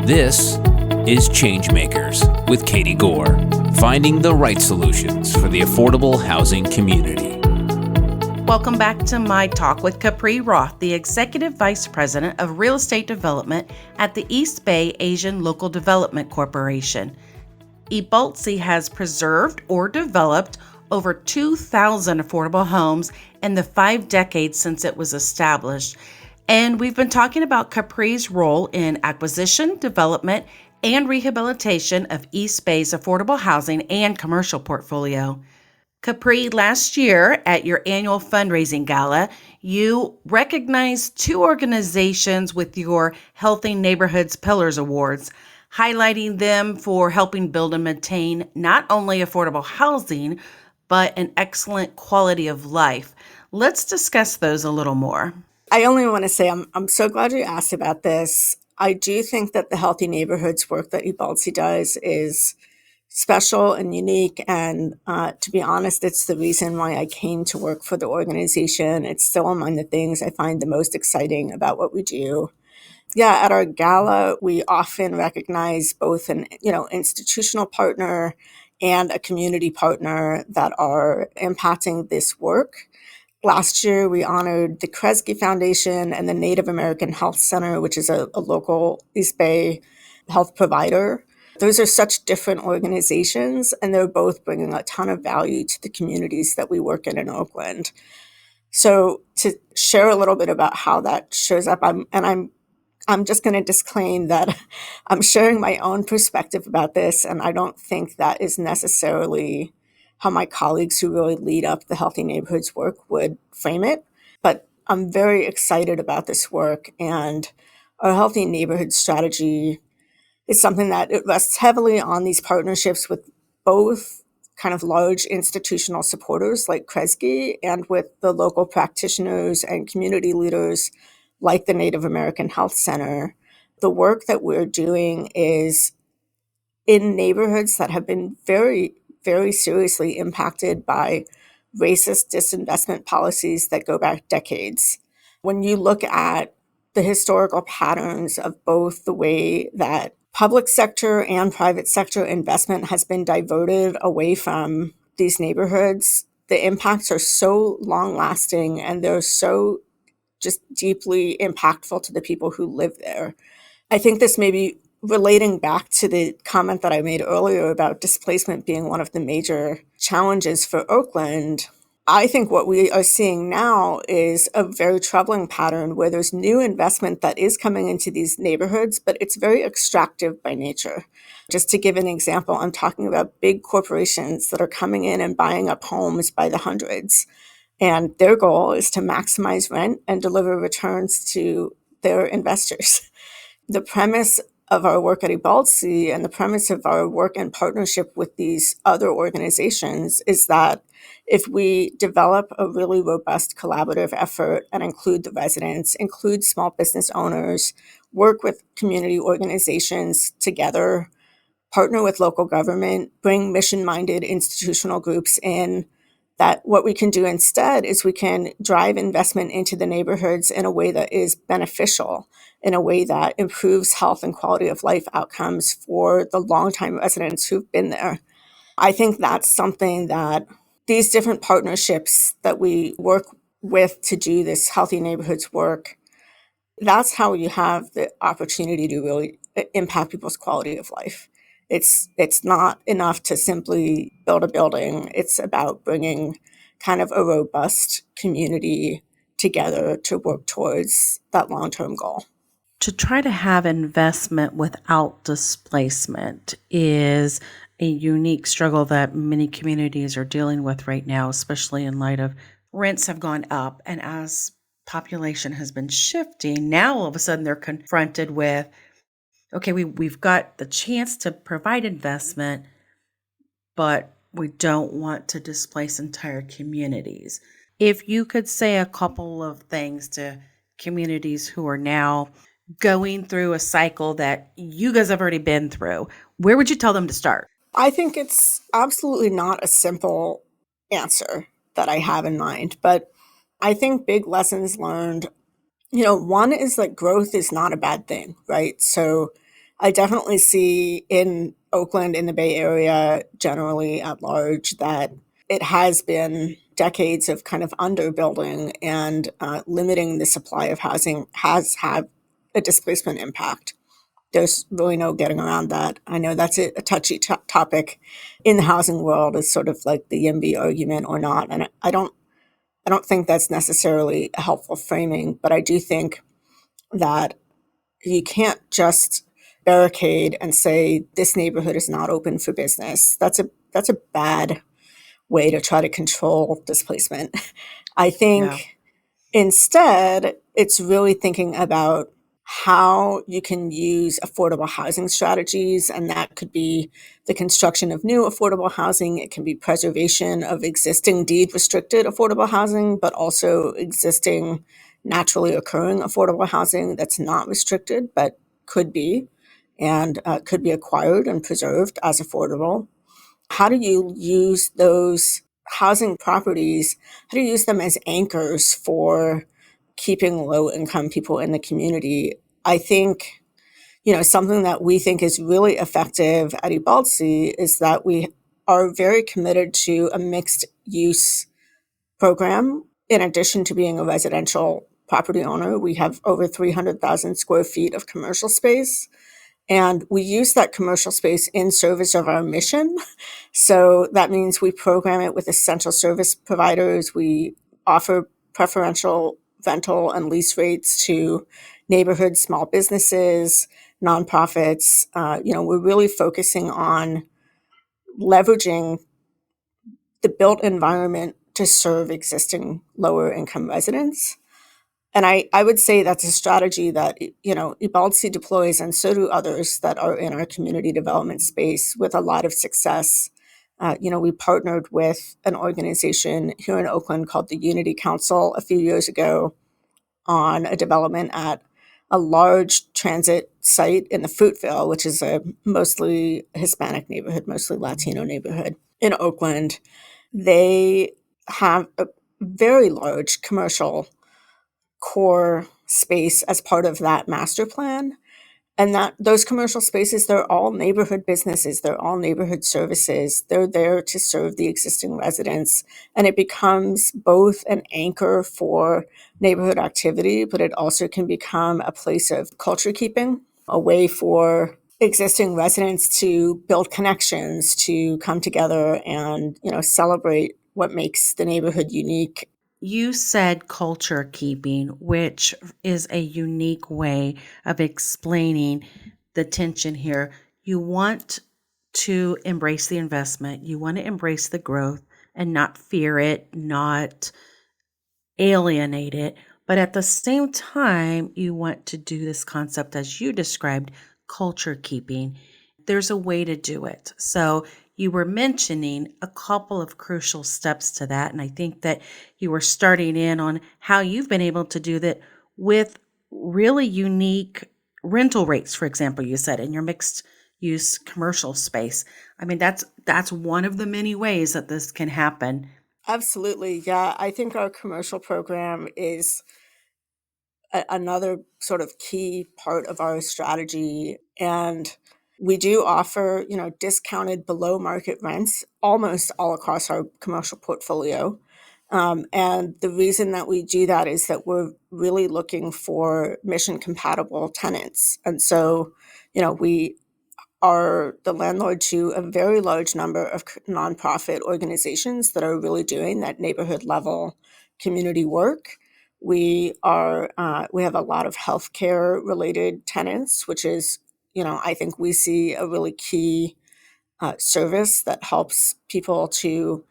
This is ChangeMakers with Katie Gore, finding the right solutions for the affordable housing community. Welcome back to my talk with Capri Roth, the Executive Vice President of Real Estate Development at the East Bay Asian Local Development Corporation. EBALDC has preserved or developed over 2,000 affordable homes in the 5 decades since it was established. And we've been talking about Capri's role in acquisition, development, and rehabilitation of East Bay's affordable housing and commercial portfolio. Capri, last year at your annual fundraising gala, you recognized 2 organizations with your Healthy Neighborhoods Pillars Awards, highlighting them for helping build and maintain not only affordable housing, but an excellent quality of life. Let's discuss those a little more. I only want to say I'm so glad you asked about this. I do think that the Healthy Neighborhoods work that EBALDC does is special and unique. And to be honest, it's the reason why I came to work for the organization. It's still among the things I find the most exciting about what we do. Yeah, at our gala, we often recognize both an institutional partner and a community partner that are impacting this work. Last year, we honored the Kresge Foundation and the Native American Health Center, which is a local East Bay health provider. Those are such different organizations, and they're both bringing a ton of value to the communities that we work in Oakland. So to share a little bit about how that shows up, I'm just going to disclaim that I'm sharing my own perspective about this, and I don't think that is necessarily how my colleagues who really lead up the Healthy Neighborhoods work would frame it. But I'm very excited about this work, and our Healthy Neighborhood strategy is something that it rests heavily on these partnerships with both kind of large institutional supporters like Kresge and with the local practitioners and community leaders like the Native American Health Center. The work that we're doing is in neighborhoods that have been very, very seriously impacted by racist disinvestment policies that go back decades. When you look at the historical patterns of both the way that public sector and private sector investment has been diverted away from these neighborhoods, the impacts are so long-lasting and they're so just deeply impactful to the people who live there. I think this may be relating back to the comment that I made earlier about displacement being one of the major challenges for Oakland. I think what we are seeing now is a very troubling pattern where there's new investment that is coming into these neighborhoods, but it's very extractive by nature. Just to give an example, I'm talking about big corporations that are coming in and buying up homes by the hundreds. And their goal is to maximize rent and deliver returns to their investors. The premise of our work at EBALDC and the premise of our work in partnership with these other organizations is that if we develop a really robust collaborative effort and include the residents, include small business owners, work with community organizations together, partner with local government, bring mission-minded institutional groups in, that what we can do instead is we can drive investment into the neighborhoods in a way that is beneficial, in a way that improves health and quality of life outcomes for the longtime residents who've been there. I think that's something that these different partnerships that we work with to do this Healthy Neighborhoods work, that's how you have the opportunity to really impact people's quality of life. It's not enough to simply build a building. It's about bringing kind of a robust community together to work towards that long-term goal. To try to have investment without displacement is a unique struggle that many communities are dealing with right now, especially in light of rents have gone up. And as population has been shifting, now all of a sudden they're confronted with, okay, we've got the chance to provide investment, but we don't want to displace entire communities. If you could say a couple of things to communities who are now going through a cycle that you guys have already been through, where would you tell them to start? I think it's absolutely not a simple answer that I have in mind, but I think big lessons learned, one is that growth is not a bad thing, right? So I definitely see in Oakland, in the Bay Area, generally at large, that it has been decades of kind of underbuilding and limiting the supply of housing has had a displacement impact. There's really no getting around that. I know that's a touchy topic in the housing world, is sort of like the YIMBY argument or not. And I don't think that's necessarily a helpful framing, but I do think that you can't just barricade and say this neighborhood is not open for business. That's a bad way to try to control displacement. I Yeah. think instead, it's really thinking about how you can use affordable housing strategies, and that could be the construction of new affordable housing. It can be preservation of existing deed restricted affordable housing, but also existing naturally occurring affordable housing that's not restricted, but could be, and could be acquired and preserved as affordable. How do you use those housing properties? How do you use them as anchors for keeping low income people in the community? I think, something that we think is really effective at EBALDC is that we are very committed to a mixed use program. In addition to being a residential property owner, we have over 300,000 square feet of commercial space. And we use that commercial space in service of our mission. So that means we program it with essential service providers. We offer preferential rental and lease rates to neighborhood small businesses, nonprofits. We're really focusing on leveraging the built environment to serve existing lower income residents. And I would say that's a strategy that, EBALDC deploys, and so do others that are in our community development space with a lot of success. We partnered with an organization here in Oakland called the Unity Council a few years ago on a development at a large transit site in the Fruitvale, which is a mostly Hispanic neighborhood, mostly Latino neighborhood in Oakland. They have a very large commercial core space as part of that master plan. And that those commercial spaces, they're all neighborhood businesses, they're all neighborhood services. They're there to serve the existing residents. And it becomes both an anchor for neighborhood activity, but it also can become a place of culture keeping, a way for existing residents to build connections, to come together and, celebrate what makes the neighborhood unique. You said culture keeping, which is a unique way of explaining the tension here. You want to embrace the investment, you want to embrace the growth and not fear it, not alienate it. But at the same time, you want to do this concept, as you described, culture keeping. There's a way to do it. So you were mentioning a couple of crucial steps to that. And I think that you were starting in on how you've been able to do that with really unique rental rates, for example, you said in your mixed use commercial space. I mean, that's one of the many ways that this can happen. Absolutely. Yeah. I think our commercial program is another sort of key part of our strategy. And we do offer, discounted below market rents almost all across our commercial portfolio. And the reason that we do that is that we're really looking for mission compatible tenants. And so, we are the landlord to a very large number of nonprofit organizations that are really doing that neighborhood level community work. We have a lot of healthcare related tenants, which is, I think we see a really key service that helps people to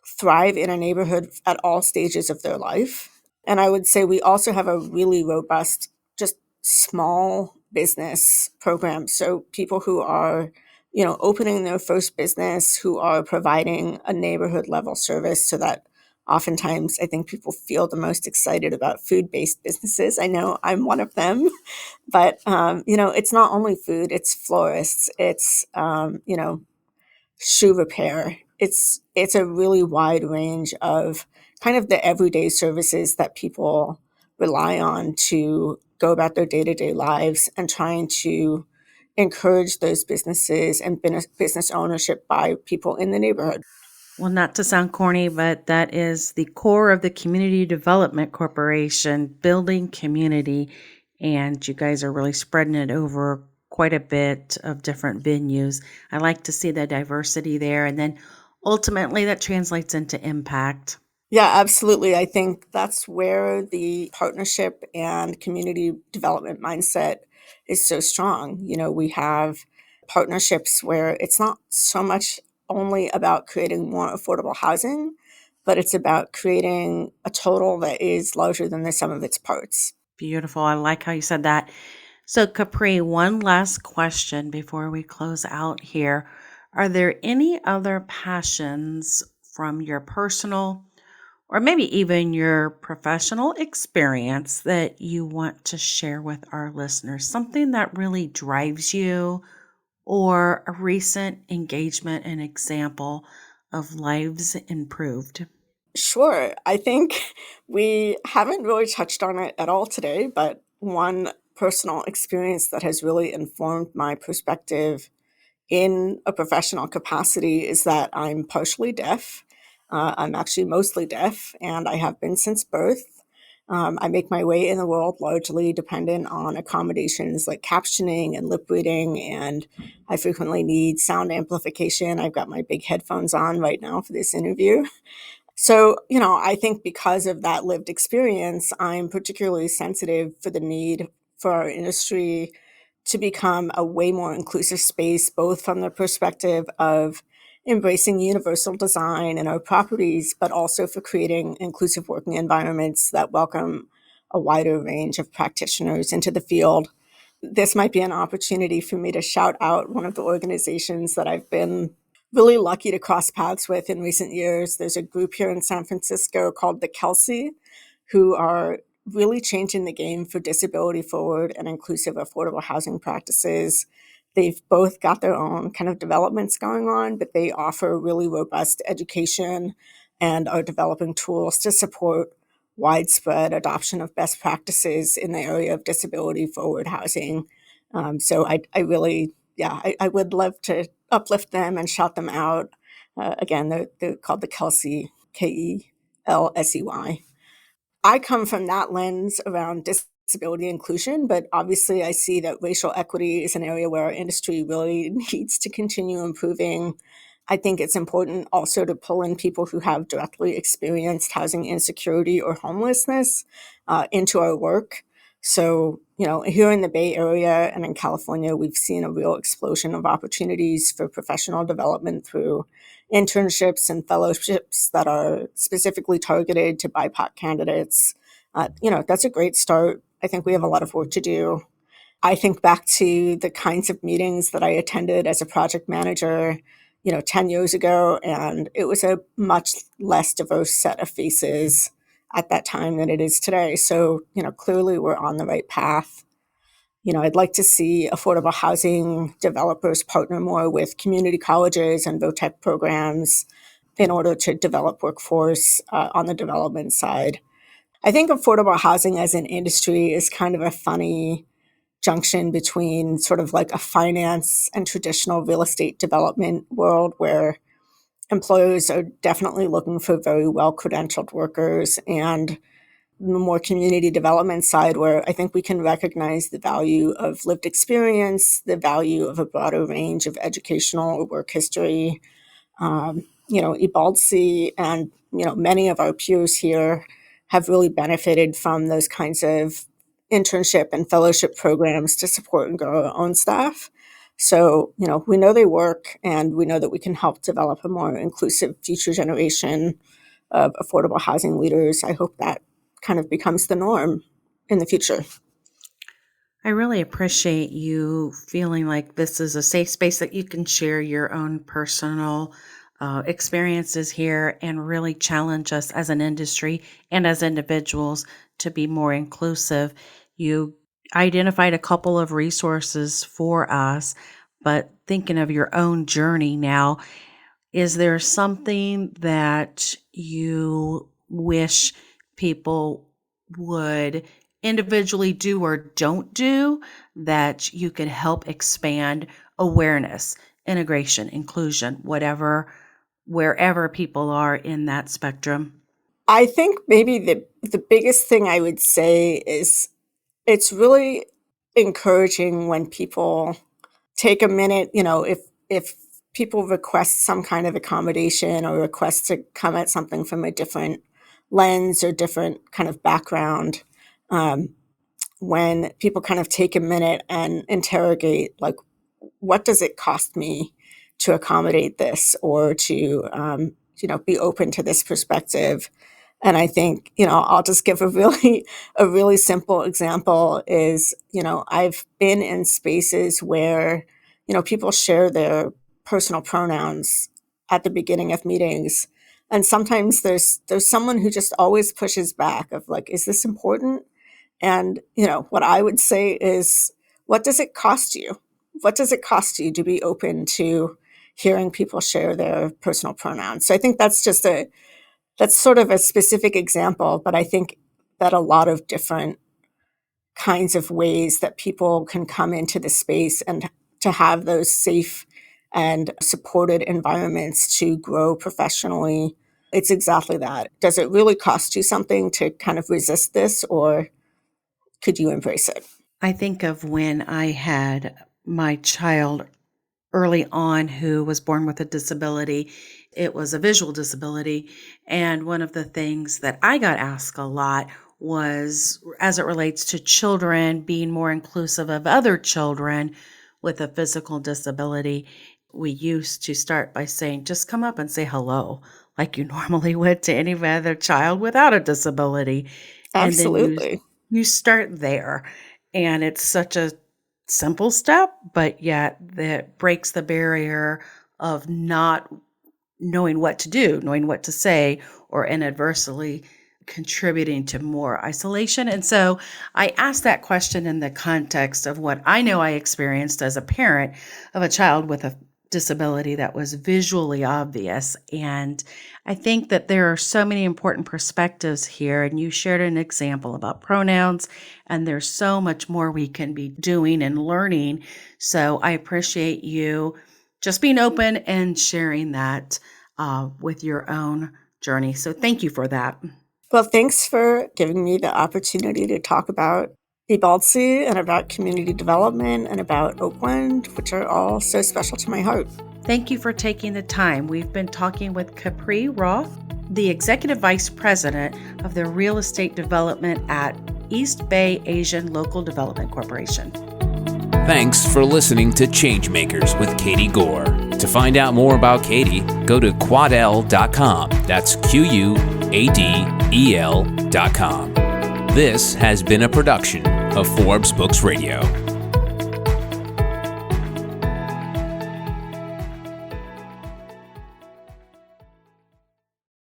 thrive in a neighborhood at all stages of their life. And I would say we also have a really robust, just small business program. So people who are, opening their first business, who are providing a neighborhood level service, so that oftentimes I think people feel the most excited about food-based businesses. I know I'm one of them, but, it's not only food, it's florists, it's, shoe repair. It's a really wide range of kind of the everyday services that people rely on to go about their day-to-day lives, and trying to encourage those businesses and business ownership by people in the neighborhood. Well, not to sound corny, but that is the core of the Community Development Corporation, building community. And you guys are really spreading it over quite a bit of different venues. I like to see the diversity there. And then ultimately that translates into impact. Yeah, absolutely. I think that's where the partnership and community development mindset is so strong. We have partnerships where it's not so much only about creating more affordable housing, but it's about creating a total that is larger than the sum of its parts. Beautiful. I like how you said that. So, Capri, one last question before we close out here. Are there any other passions from your personal or maybe even your professional experience that you want to share with our listeners? Something that really drives you, or a recent engagement and example of lives improved? Sure. I think we haven't really touched on it at all today, but one personal experience that has really informed my perspective in a professional capacity is that I'm partially deaf. I'm actually mostly deaf, and I have been since birth. I make my way in the world largely dependent on accommodations like captioning and lip reading, and I frequently need sound amplification. I've got my big headphones on right now for this interview. So, I think because of that lived experience, I'm particularly sensitive for the need for our industry to become a way more inclusive space, both from the perspective of embracing universal design in our properties, but also for creating inclusive working environments that welcome a wider range of practitioners into the field. This might be an opportunity for me to shout out one of the organizations that I've been really lucky to cross paths with in recent years. There's a group here in San Francisco called the Kelsey, who are really changing the game for disability forward and inclusive affordable housing practices. They've both got their own kind of developments going on, but they offer really robust education and are developing tools to support widespread adoption of best practices in the area of disability forward housing. So I really, yeah, I would love to uplift them and shout them out. Again, they're called the Kelsey, Kelsey. I come from that lens around disability inclusion, but obviously I see that racial equity is an area where our industry really needs to continue improving. I think it's important also to pull in people who have directly experienced housing insecurity or homelessness into our work. So, here in the Bay Area and in California, we've seen a real explosion of opportunities for professional development through internships and fellowships that are specifically targeted to BIPOC candidates. That's a great start. I think we have a lot of work to do. I think back to the kinds of meetings that I attended as a project manager, 10 years ago, and it was a much less diverse set of faces at that time than it is today. So, clearly we're on the right path. I'd like to see affordable housing developers partner more with community colleges and VOTEC programs in order to develop workforce on the development side. I think affordable housing as an industry is kind of a funny junction between sort of like a finance and traditional real estate development world where employers are definitely looking for very well-credentialed workers, and the more community development side where I think we can recognize the value of lived experience, the value of a broader range of educational or work history. EBALDC and, many of our peers here have really benefited from those kinds of internship and fellowship programs to support and grow our own staff. So, we know they work, and we know that we can help develop a more inclusive future generation of affordable housing leaders. I hope that kind of becomes the norm in the future. I really appreciate you feeling like this is a safe space that you can share your own personal experiences here and really challenge us as an industry and as individuals to be more inclusive. You identified a couple of resources for us, but thinking of your own journey now, is there something that you wish people would individually do or don't do that you could help expand awareness, integration, inclusion, wherever people are in that spectrum? I think maybe the biggest thing I would say is it's really encouraging when people take a minute, if people request some kind of accommodation or request to come at something from a different lens or different kind of background, when people kind of take a minute and interrogate, like, what does it cost me to accommodate this or to, be open to this perspective? And I think, I'll just give a really simple example is, I've been in spaces where, people share their personal pronouns at the beginning of meetings. And sometimes there's someone who just always pushes back of like, is this important? And, what I would say is, what does it cost you? What does it cost you to be open to hearing people share their personal pronouns? So I think that's sort of a specific example, but I think that a lot of different kinds of ways that people can come into the space and to have those safe and supported environments to grow professionally. It's exactly that. Does it really cost you something to kind of resist this, or could you embrace it? I think of when I had my child early on who was born with a disability. It was a visual disability. And one of the things that I got asked a lot was, as it relates to children, being more inclusive of other children with a physical disability. We used to start by saying, just come up and say hello, like you normally would to any other child without a disability. Absolutely. And then you start there. And it's such a simple step, but yet that breaks the barrier of not knowing what to do, knowing what to say, or inadvertently contributing to more isolation. And so I asked that question in the context of what I know I experienced as a parent of a child with a disability that was visually obvious. And I think that there are so many important perspectives here. And you shared an example about pronouns, and there's so much more we can be doing and learning. So I appreciate you just being open and sharing that with your own journey. So thank you for that. Well, thanks for giving me the opportunity to talk about EBALDC and about community development and about Oakland, which are all so special to my heart. Thank you for taking the time. We've been talking with Capri Roth, the Executive Vice President of the Real Estate Development at East Bay Asian Local Development Corporation. Thanks for listening to ChangeMakers with Katie Gore. To find out more about Katie, go to quadel.com. That's QUADEL.com. This has been a production of Forbes Books Radio.